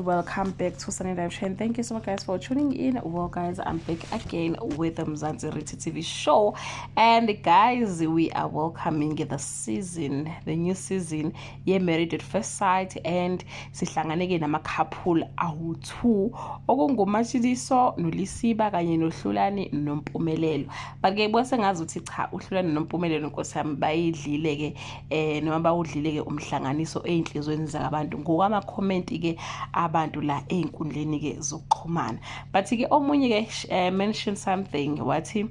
welcome back to Sunny Live Chain. Thank you so much guys for tuning in. Well guys, I'm back again with the Mzansi Riti TV show, and guys, we are welcoming the new season Married at First Sight, and sihlangane nama couple awu-2 okunguMatshidiso noLisiba kanye noHlulani noMpumelelo. But ke bose ngazuthi cha uHlulani noMpumelelo Nkosi yami bayidlile ke noma bawudlile ke umhlanganiso einhlizweni zabantu ngokwama comment ke abantu la einkundleni ke zokuxhumana. But ke omunye ke mention something wathi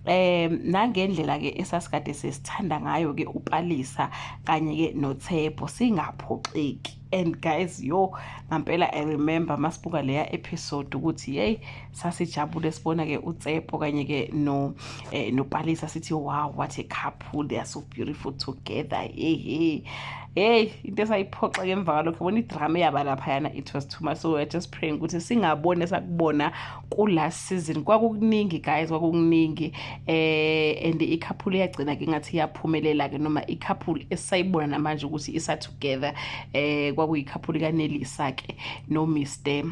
nangendlela ke esasikade sesithanda ngayo ke uPalisa kanye ke noThepho singaphoxeki. And guys, ngampela I remember masibuka leya episode ukuthi hey sasijabule sibona ke uThepho kanye ke noPalisa sithi wow, what a couple, they are so beautiful together. Hey into esayiphoxa ke emva kalokho bona idrama yaba lapha yana, it was too much. So we're just praying ukuthi singabone sakubona ku last season kwakukuningi guys, kwakukuningi and i-couple yagcina ke ngathi yaphumelela ke noma i-couple esayibona namanje ukuthi isa together kwakuyi-couple kaNelisa ke no Mr.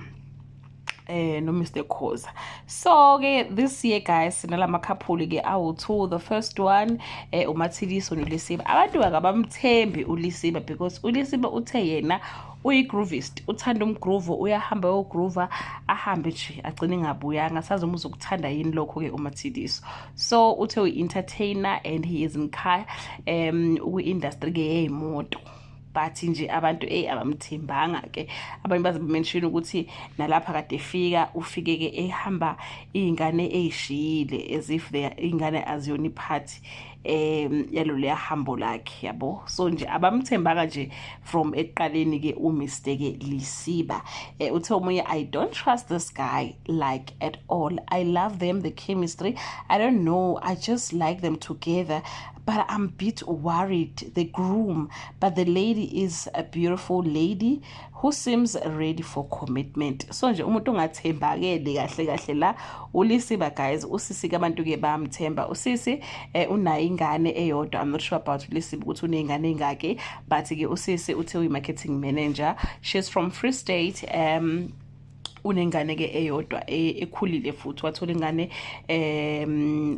Khoza. So ke this year guys sinalama couple ke awu-2. The first one uMatshidiso noLisiba. Abantu akabamthembi uLisiba because uLisiba uthe yena uyi-groovist, uthanda umgroove, uyahamba yogroova ahambe nje agcine ngabuyanga, sazomuza ukuthanda yini lokho ke uMatshidiso. So uthe uyi-entertainer and he is in car uku-industry ke yey'moto. But nje abantu abamthembanga ke abanye bazimention ukuthi nalapha kade ufike ke ehamba izingane ezishile as if ingane aziyona iphathi yalo leya hambo lakhe yabo. So nje abamthembanga nje from eqaleni ke uMr ke Lisiba. Uthe omunye, I don't trust this guy like at all. I love them, the chemistry, I don't know, I just like them together, but I'm a bit worried, the groom, but the lady is a beautiful lady who seems ready for commitment. So nje umuntu ungathembakele kahle kahle la uLisiba guys. Usisi ke abantu ke bamthemba usisi unayo ingane eyodwa. I'm not sure about uLisiba ukuthi unengane engake, but ke usisi uthe uyi-marketing manager, she's from Free State. Unengane ke eyodwa ekhulile futhi wathola ingane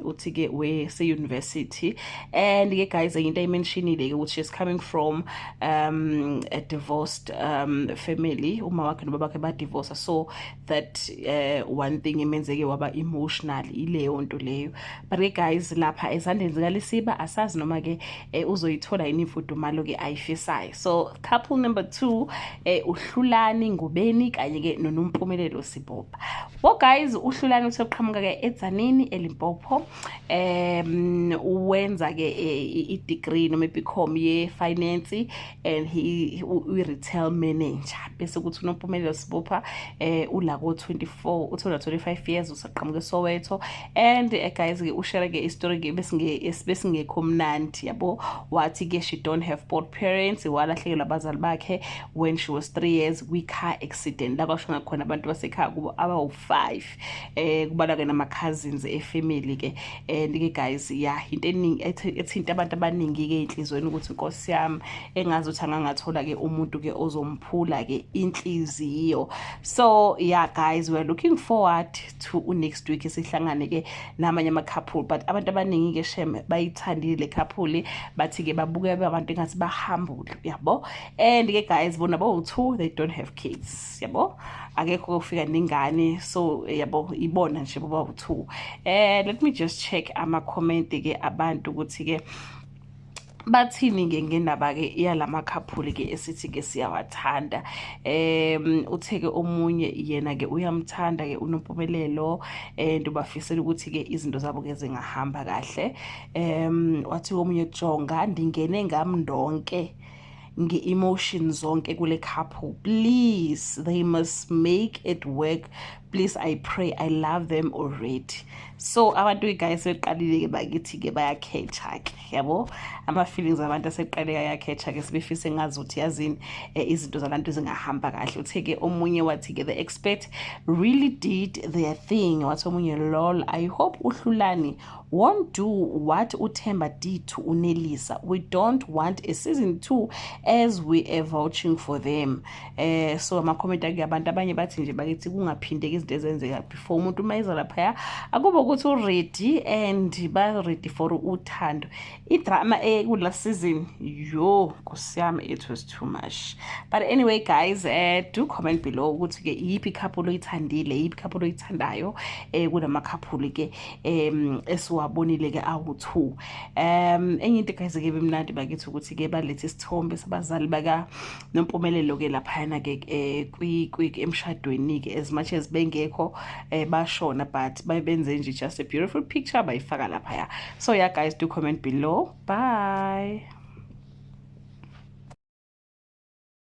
uthi ke wese university. And ke guys into ayimentionile ke ukuthi she's coming from a divorced family. Uma wakhe nobaba wakhe ba divorce, so that one thing imenzeke waba emotional ileyo nto leyo. But ke guys lapha ezandleni zikaLisiba asazi noma ke uzoyithola yini imfudumalo ke ayifisayo. So couple number 2 uHlulani Ngubeni kanye ke noNompumelelo Sibopha. Well guys, uHlulani uthe uqhamuka ke eTzaneen eLimpopo, uwenza ke i-degree noma i-BCom ye-finance and he uyi-retail manager. Bese kuthi uNompumelelo Sibopha ula ko 24 uthola 25 years usaqhamuka eSoweto. And guys ke ushare ke istory ke besingekho mnandi yabo. Wathi ke she don't have both parents, walahlekelwa abazali bakhe when she was 3 years kwi-car accident la kwashona khona abantu basekhaya kubo abawu-5 kubala ke nama cousins efamily ke. And ke guys into eningi ethinta abantu abaningi ke inhlizweni ukuthi Nkosi yami engazi ukuthi angangathola ke umuntu ke ozomphula ke inhliziyo. So guys, we are looking forward to next week sihlangane ke namanye ama couple. But abantu abaningi ke shame bayithandile le couple, bathi ke babuke abantu engathi bahambule yabo. And ke guys bona bawu-2, they don't have kids yabo, akekho kufika ningane. So yabo ibona nje bawu-2. Let me just check ama comment ke abantu ukuthi ke bathini ke ngendaba ke yalama couple ke esithi ke siyawathanda. Uthe ke omunye yena ke uyamthanda ke uNompumelelo and ubafisela ukuthi ke izinto zabo ke zingahamba kahle. Wathi omunye Jonga ndingene ngamndonke nge-emotions zonke kule couple, please they must make it work please, I pray, I love them already. So abantu guys seqalile ke bakithi ke bayakhetha ke yabo ama feelings abantu aseqale ayakhetha ke sibefise ngazuthi yazini izinto zabantu zingahamba kahle. Uthe ke omunye wathi ke the expert really did their thing. Wathi omunye lol, I hope uHlulani won't do what uThemba did to uNelisa. We don't want a season 2 as we are vouching for them. So ama comment ake abantu abanye bathi nje bakithi kungaphindeka izinto ezenzeka before umuntu mayeza lapha akube ukuthi ready and ba ready for uthando. Idrama kula season yo kusiyami, it was too much. But anyway guys, do comment below ukuthi ke yipi couple oyithandile, yipi couple oyithandayo kulama couple ke esiwabonile ke awu2. Enye into guys ke bemnandi bakithi ukuthi ke balethe isithombe sabazali baka Nompumelelo ke lapha na ke emshadweni ke as much as bengekho bashona but bayenze nje just a beautiful picture bayifaka lapha. So yeah guys, do comment below. Bye.